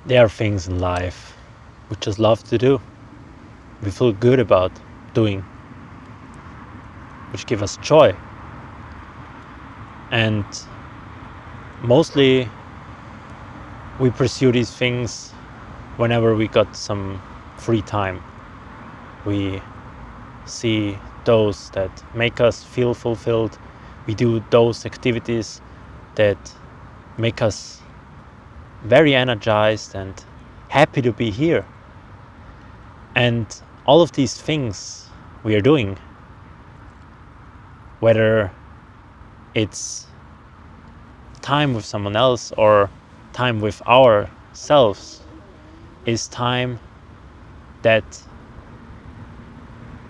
There are things in life we just love to do, we feel good about doing, which give us joy. And mostly we pursue these things whenever we got some free time. We see those that make us feel fulfilled. We do those activities that make us very energized and happy to be here. And all of these things we are doing, whether it's time with someone else or time with ourselves, is time that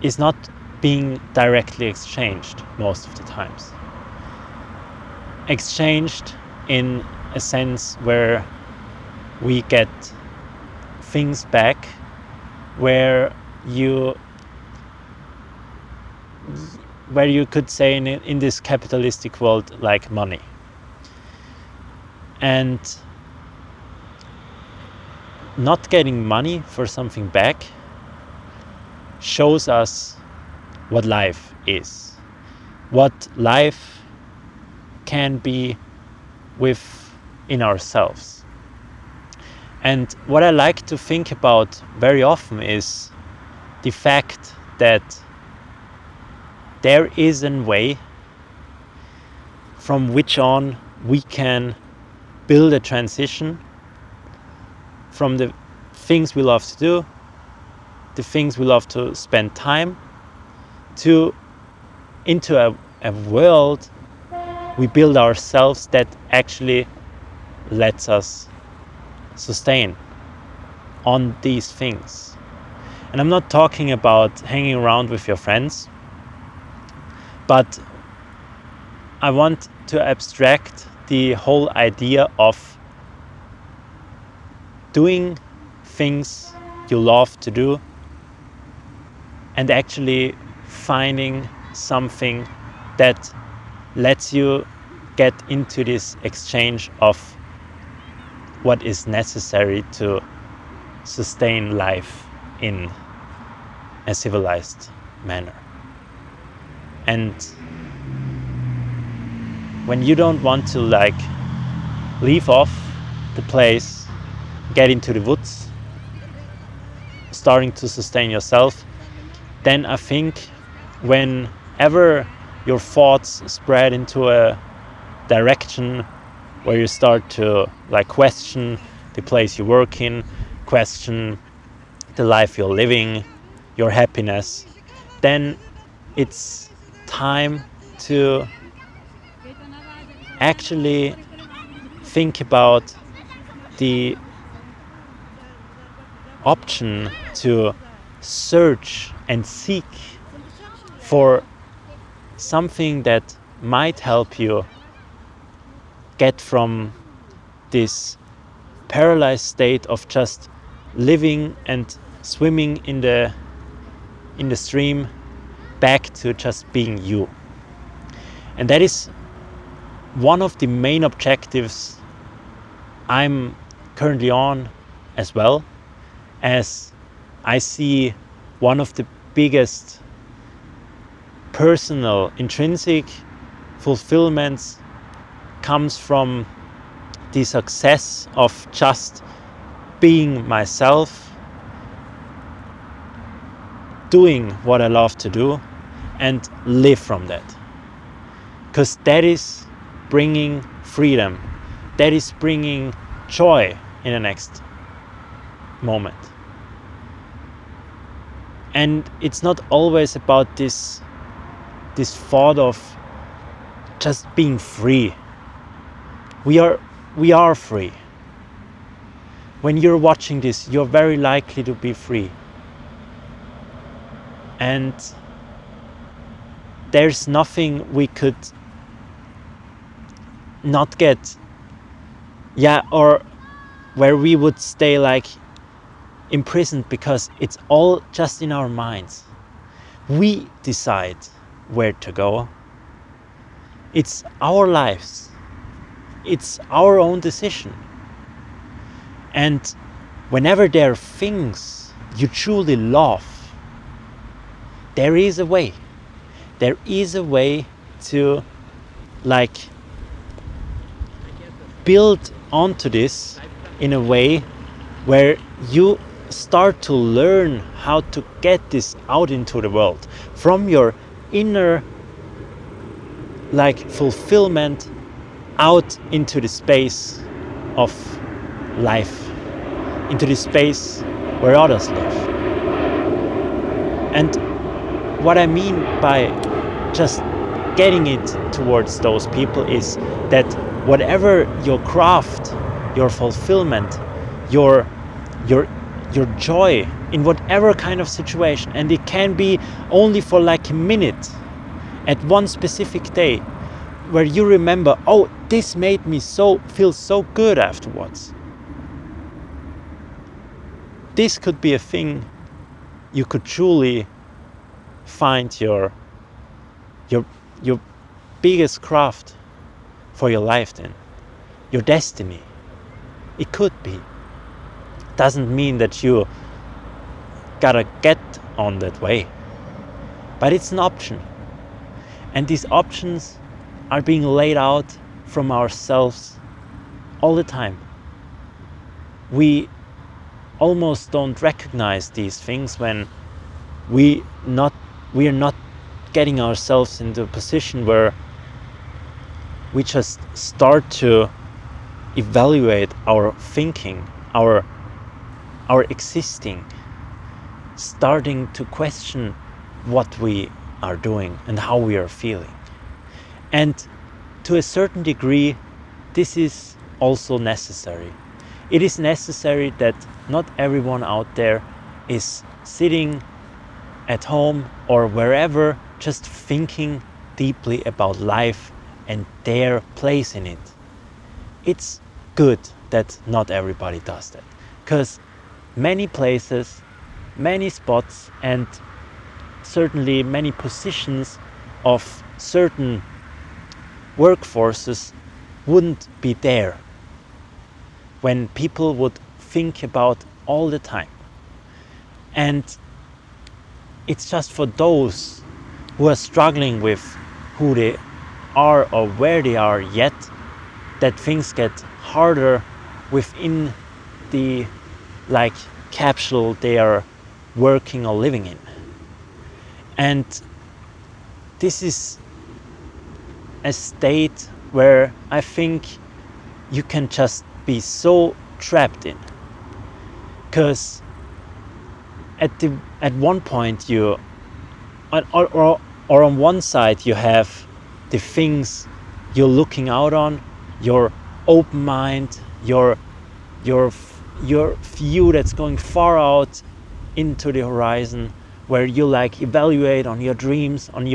is not being directly exchanged most of the times. Exchanged in a sense where we get things back, where you could say in this capitalistic world, like money. And not getting money for something back shows us what life is, what life can be within ourselves. And what I like to think about very often is the fact that there is a way from which on we can build a transition from the things we love to do, the things we love to spend time, into a world we build ourselves that actually lets us sustain on these things. And I'm not talking about hanging around with your friends, but I want to abstract the whole idea of doing things you love to do and actually finding something that lets you get into this exchange of what is necessary to sustain life in a civilized manner. And when you don't want to leave off the place, get into the woods, starting to sustain yourself, then I think whenever your thoughts spread into a direction where you start to question the place you work in, question the life you're living, your happiness, then it's time to actually think about the option to search and seek for something that might help you get from this paralyzed state of just living and swimming in the stream back to just being you. And that is one of the main objectives I'm currently on, as well as I see one of the biggest personal intrinsic fulfillments comes from the success of just being myself, doing what I love to do, and live from that. Because that is bringing freedom, that is bringing joy in the next moment. And it's not always about this thought of just being free. We are free. When you're watching this, you're very likely to be free. And there's nothing we could not get, or where we would stay imprisoned, because it's all just in our minds. We decide where to go. It's our lives. It's our own decision. And whenever there are things you truly love, there is a way. There is a way to like build onto this in a way where you start to learn how to get this out into the world from your inner like fulfillment out into the space of life, into the space where others live. And what I mean by just getting it towards those people is that whatever your craft, your fulfillment, your joy in whatever kind of situation, and it can be only for like a minute at one specific day where you remember, oh, this made me feel so good afterwards. This could be a thing you could truly find your biggest craft for your life then, your destiny. It could be. Doesn't mean that you gotta get on that way, but it's an option. And these options are being laid out from ourselves all the time. We almost don't recognize these things when we are not getting ourselves into a position where we just start to evaluate our thinking, our existing, starting to question what we are doing and how we are feeling. And to a certain degree, this is also necessary. It is necessary that not everyone out there is sitting at home or wherever just thinking deeply about life and their place in it. It's good that not everybody does that, because many places, many spots, and certainly many positions of certain workforces wouldn't be there when people would think about all the time. And it's just for those who are struggling with who they are or where they are yet that things get harder within the like capsule they are working or living in. And this is a state where I think you can just be so trapped in, because at one point you or on one side you have the things you're looking out on, your open mind, your view that's going far out into the horizon, where you like evaluate on your dreams, on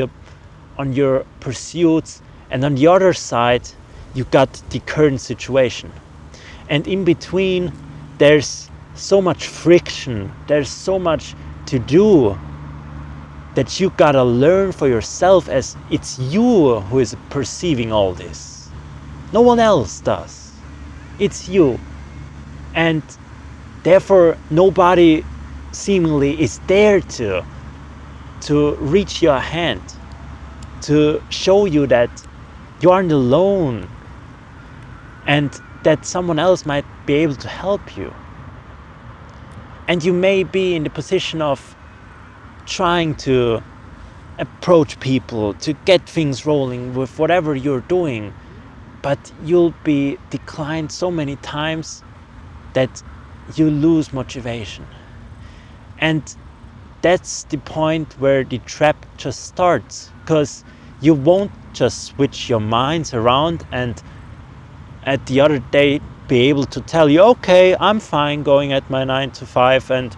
your pursuits, and on the other side you got the current situation. And in between there's so much friction, there's so much to do that you gotta learn for yourself, as it's you who is perceiving all this. No one else does. It's you. And therefore nobody seemingly is there to reach your hand, to show you that you aren't alone and that someone else might be able to help you. And you may be in the position of trying to approach people to get things rolling with whatever you're doing, but you'll be declined so many times that you lose motivation. And that's the point where the trap just starts, because you won't just switch your minds around and at the other day be able to tell you, okay, I'm fine going at my 9 to 5 and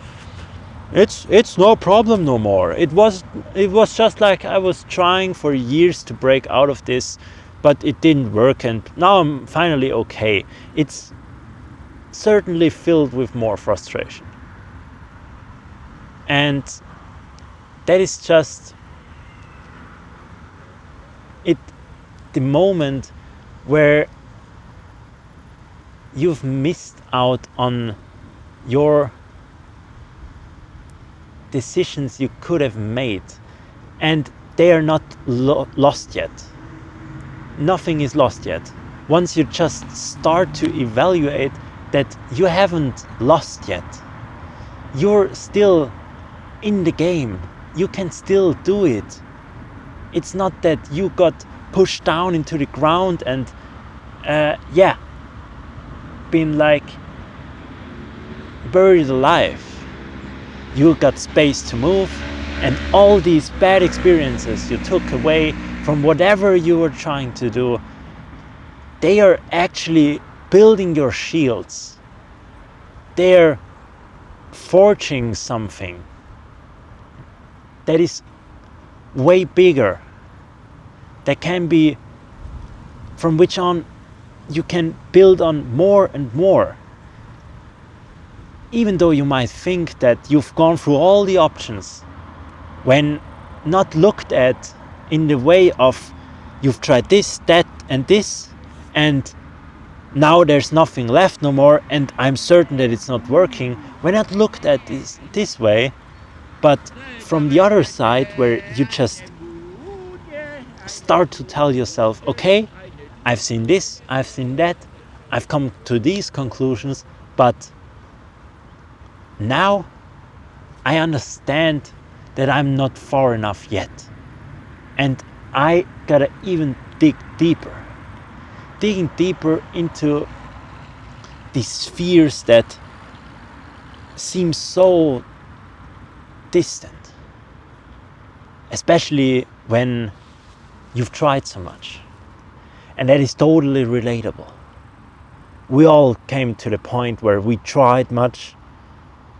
it's no problem no more. It was just like I was trying for years to break out of this, but it didn't work, and now I'm finally okay. It's certainly filled with more frustration. And that is just the moment where you've missed out on your decisions you could have made, and they are not lost yet. Nothing is lost yet. Once you just start to evaluate that you haven't lost yet, you're still in the game. You can still do it. It's not that you got pushed down into the ground and been like buried alive. You got space to move, and all these bad experiences you took away from whatever you were trying to do, they are actually building your shields. They're forging something that is way bigger, that can be, from which on you can build on more and more. Even though you might think that you've gone through all the options, when not looked at in the way of you've tried this, that and this, and now there's nothing left no more, and I'm certain that it's not working, when not looked at this way, but from the other side, where you just start to tell yourself, okay, I've seen this, I've seen that, I've come to these conclusions, but now I understand that I'm not far enough yet, and I gotta even dig deeper, digging deeper into these spheres that seem so distant, especially when you've tried so much. And that is totally relatable. We all came to the point where we tried much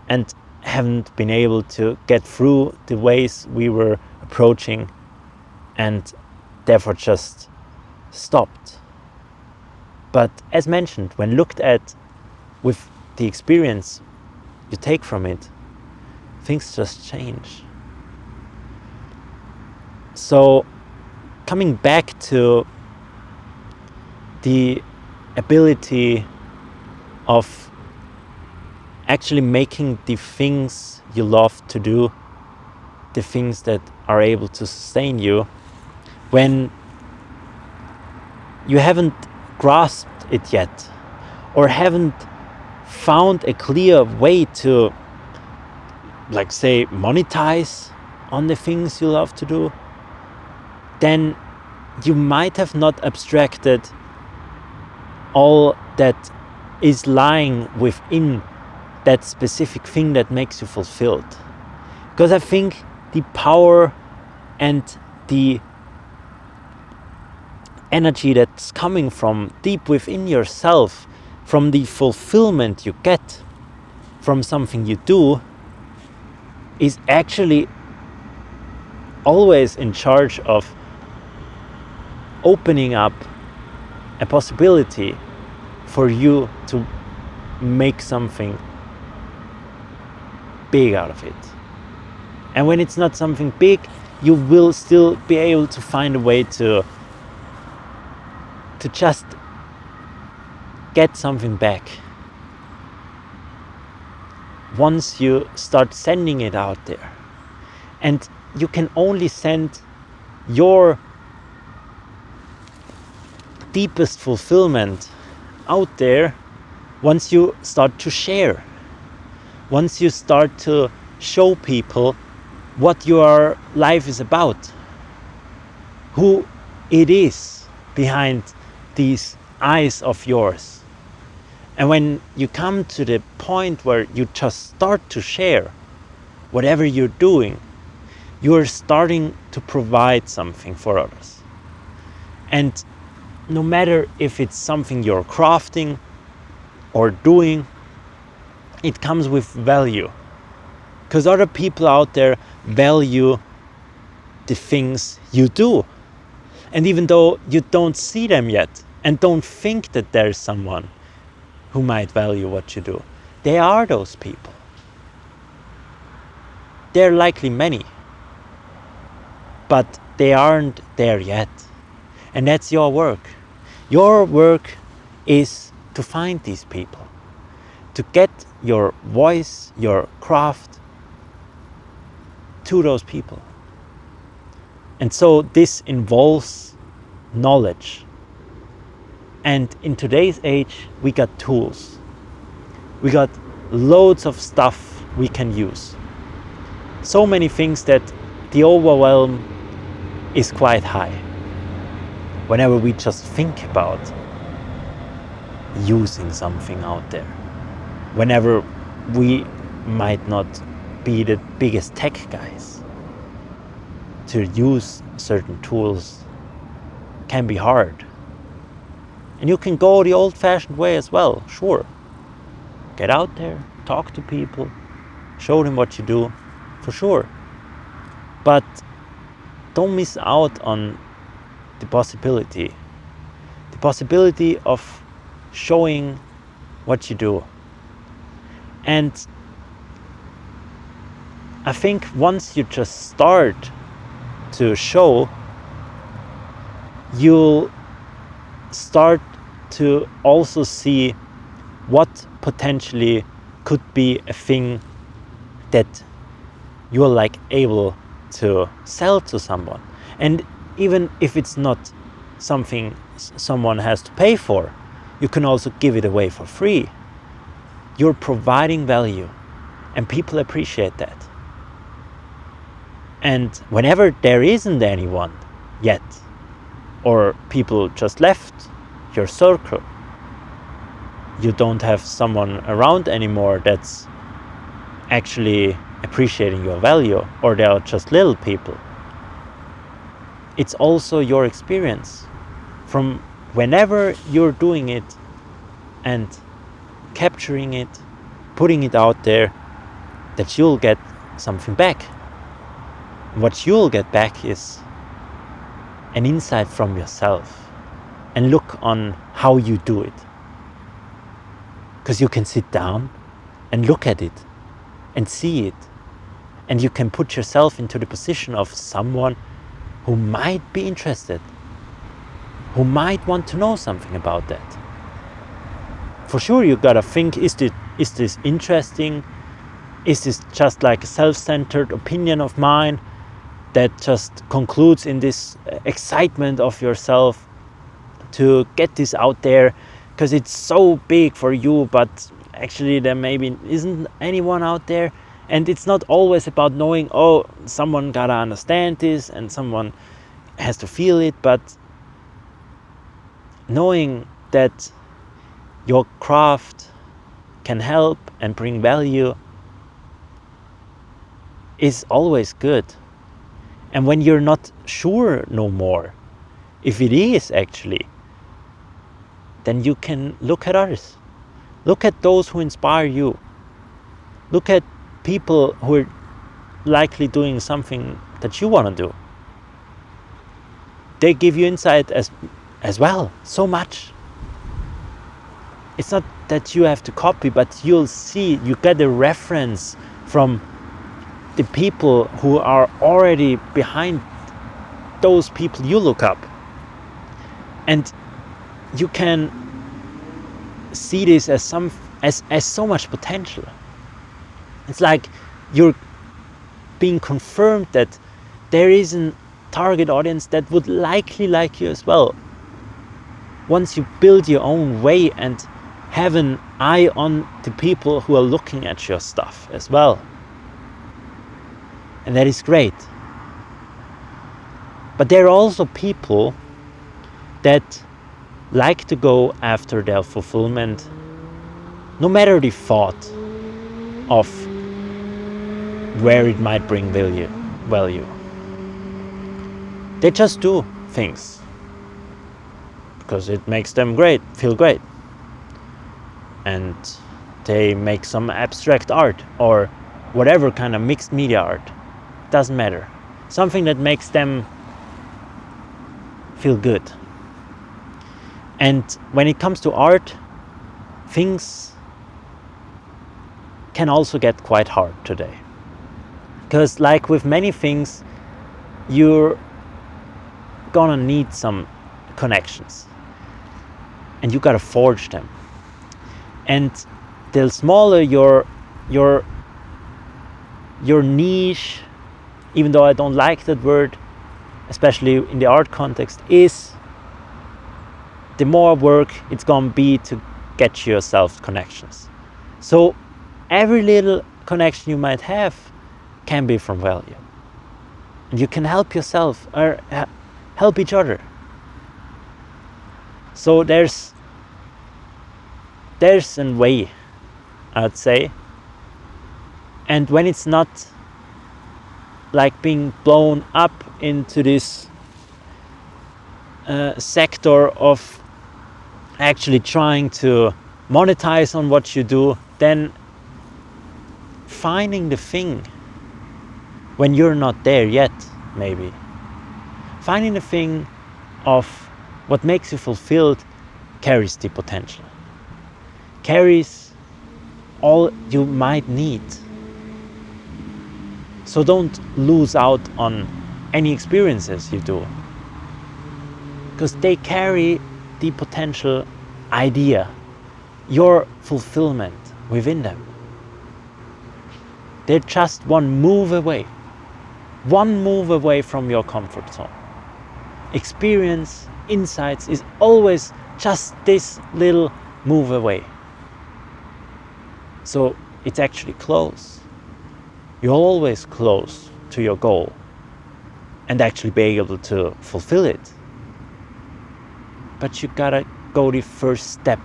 and haven't been able to get through the ways we were approaching, and therefore just stopped. But as mentioned, when looked at with the experience you take from it, things just change. So coming back to the ability of actually making the things you love to do the things that are able to sustain you, when you haven't grasped it yet, or haven't found a clear way to, like, say, monetize on the things you love to do, then you might have not abstracted all that is lying within that specific thing that makes you fulfilled. Because I think the power and the energy that's coming from deep within yourself, from the fulfillment you get from something you do, is actually always in charge of opening up a possibility for you to make something big out of it. And when it's not something big, you will still be able to find a way to just get something back. Once you start sending it out there, and you can only send your deepest fulfillment out there once you start to share, once you start to show people what your life is about, who it is behind these eyes of yours. And when you come to the point where you just start to share whatever you're doing, you're starting to provide something for others. And no matter if it's something you're crafting or doing, it comes with value. Because other people out there value the things you do. And even though you don't see them yet and don't think that there's someone who might value what you do, they are those people. There are likely many, but they aren't there yet. And that's your work. Your work is to find these people, to get your voice, your craft to those people. And so this involves knowledge. And in today's age, we got tools. We got loads of stuff we can use. So many things that the overwhelm is quite high. Whenever we just think about using something out there, whenever we might not be the biggest tech guys, to use certain tools can be hard. And you can go the old-fashioned way as well, sure. Get out there, talk to people, show them what you do, for sure. But don't miss out on the possibility of showing what you do. And I think once you just start to show, you'll start to also see what potentially could be a thing that you're like able to sell to someone. And even if it's not something someone has to pay for, you can also give it away for free. You're providing value, and people appreciate that. And whenever there isn't anyone yet, or people just left your circle, you don't have someone around anymore that's actually appreciating your value, or they are just little people. It's also your experience from whenever you're doing it and capturing it, putting it out there, that you'll get something back. What you'll get back is an insight from yourself, and look on how you do it. Because you can sit down and look at it and see it, and you can put yourself into the position of someone who might be interested, who might want to know something about that. For sure, you gotta think, is this interesting? Is this just like a self-centered opinion of mine that just concludes in this excitement of yourself to get this out there because it's so big for you, but actually there maybe isn't anyone out there? And it's not always about knowing, oh, someone gotta understand this and someone has to feel it, but knowing that your craft can help and bring value is always good. And when you're not sure no more if it is actually, then you can look at others. Look at those who inspire you. Look at people who are likely doing something that you want to do. They give you insight as well, so much. It's not that you have to copy, but you'll see, you get a reference from the people who are already behind those people you look up. And you can see this as so much potential. It's like you're being confirmed that there is a target audience that would likely like you as well. Once you build your own way and have an eye on the people who are looking at your stuff as well. And that is great. But there are also people that like to go after their fulfillment, no matter the thought of where it might bring value. They just do things because it makes them feel great. And they make some abstract art or whatever kind of mixed media art. Doesn't matter. Something that makes them feel good. And when it comes to art, things can also get quite hard today. Because like with many things, you're gonna need some connections. And you gotta forge them. And the smaller your niche, even though I don't like that word, especially in the art context, is, the more work it's gonna be to get yourself connections. So every little connection you might have can be from value. And you can help yourself or help each other. So there's a way, I'd say. And when it's not like being blown up into this sector of actually trying to monetize on what you do, then finding the thing when you're not there yet, maybe. Finding the thing of what makes you fulfilled carries the potential, carries all you might need. So don't lose out on any experiences you do, because they carry the potential idea, your fulfillment within them. They're just one move away from your comfort zone. Experience, insights is always just this little move away. So it's actually close. You're always close to your goal and actually be able to fulfill it. But you gotta go the first step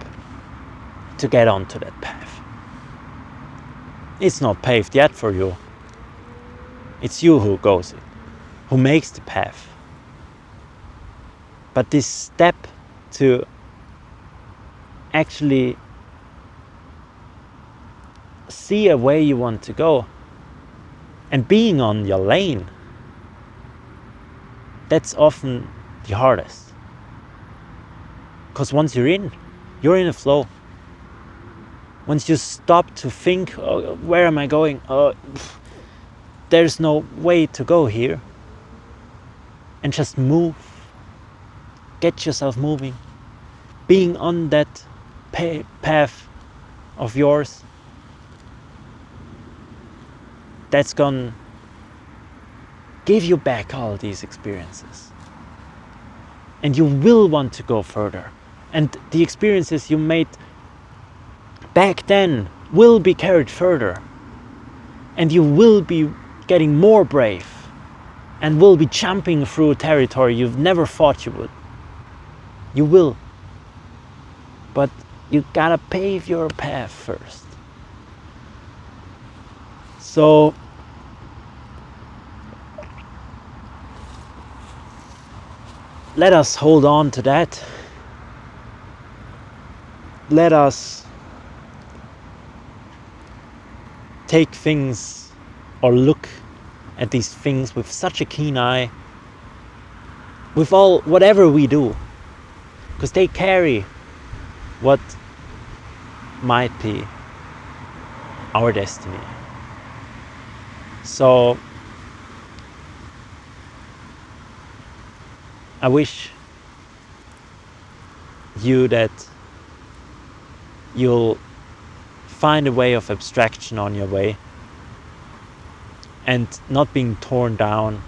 to get onto that path. It's not paved yet for you. It's you who goes it, who makes the path. But this step to actually see a way you want to go and being on your lane, that's often the hardest. Because once you're in a flow. Once you stop to think, oh, where am I going? There's no way to go here. And just move. Get yourself moving. Being on that path of yours, that's gonna give you back all these experiences. And you will want to go further. And the experiences you made back then will be carried further. And you will be getting more brave and will be jumping through territory you've never thought you would. You will. But you gotta pave your path first. So let us hold on to that. Let us take things or look at these things with such a keen eye, with whatever we do, because they carry what might be our destiny. So I wish you that you'll find a way of abstraction on your way and not being torn down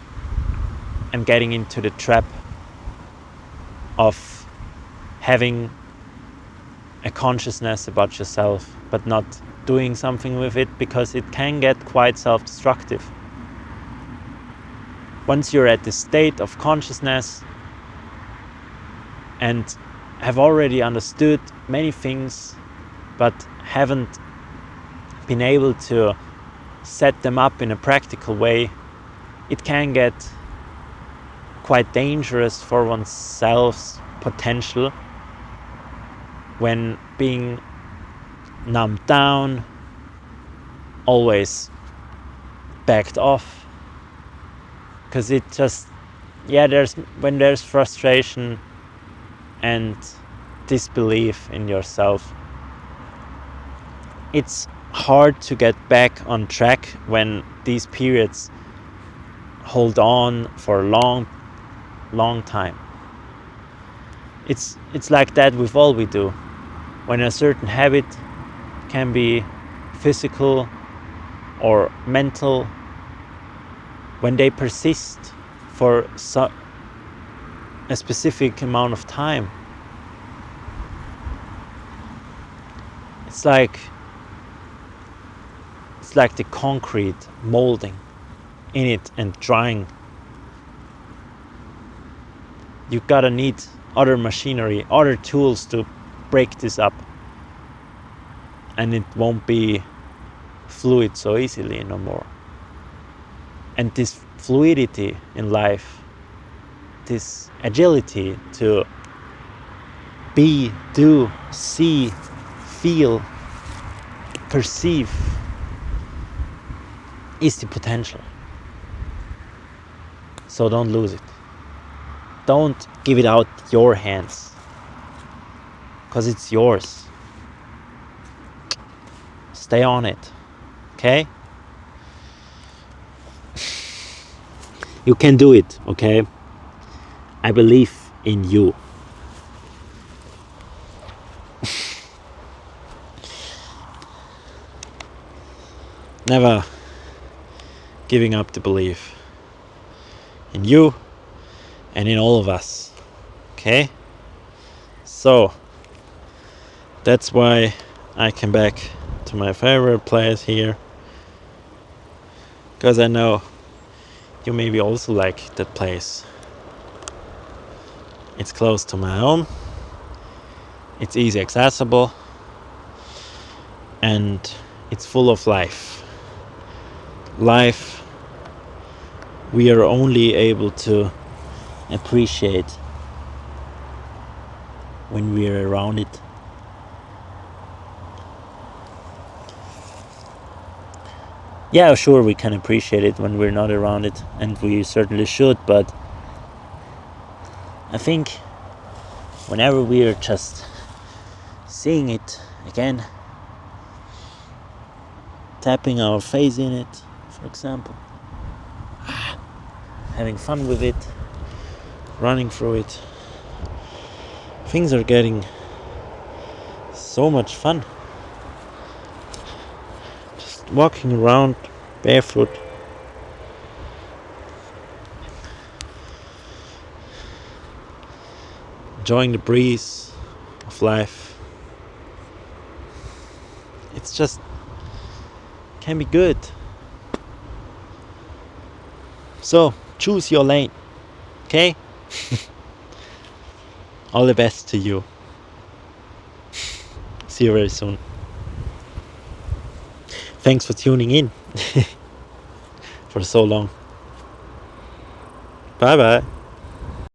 and getting into the trap of having a consciousness about yourself but not doing something with it, because it can get quite self-destructive. Once you're at this state of consciousness and have already understood many things but haven't been able to set them up in a practical way, it can get quite dangerous for oneself's potential when being numbed down, always backed off. Because it just, when there's frustration and disbelief in yourself, it's hard to get back on track when these periods hold on for a long time. It's like that with all we do. When a certain habit can be physical or mental, when they persist for a specific amount of time, it's like the concrete molding in it and drying. You gotta need other machinery, other tools to break this up, and it won't be fluid so easily no more. And this fluidity in life, this agility to be, do, see, feel, perceive, is the potential. So don't lose it. Don't give it out your hands, because it's yours. Stay on it, okay? You can do it, okay? I believe in you. Never giving up the belief in you and in all of us, okay? So that's why I came back to my favorite place here, because I know you maybe also like that place. It's close to my home, it's easy accessible, and it's full of life. We are only able to appreciate when we are around it. Yeah, sure, we can appreciate it when we're not around it, and we certainly should, but I think whenever we are just seeing it again, tapping our face in it, for example, having fun with it, running through it, things are getting so much fun. Just walking around barefoot, enjoying the breeze of life. It's just can be good. So choose your lane, okay? All the best to you. See you very soon. Thanks for tuning in for so long. Bye bye.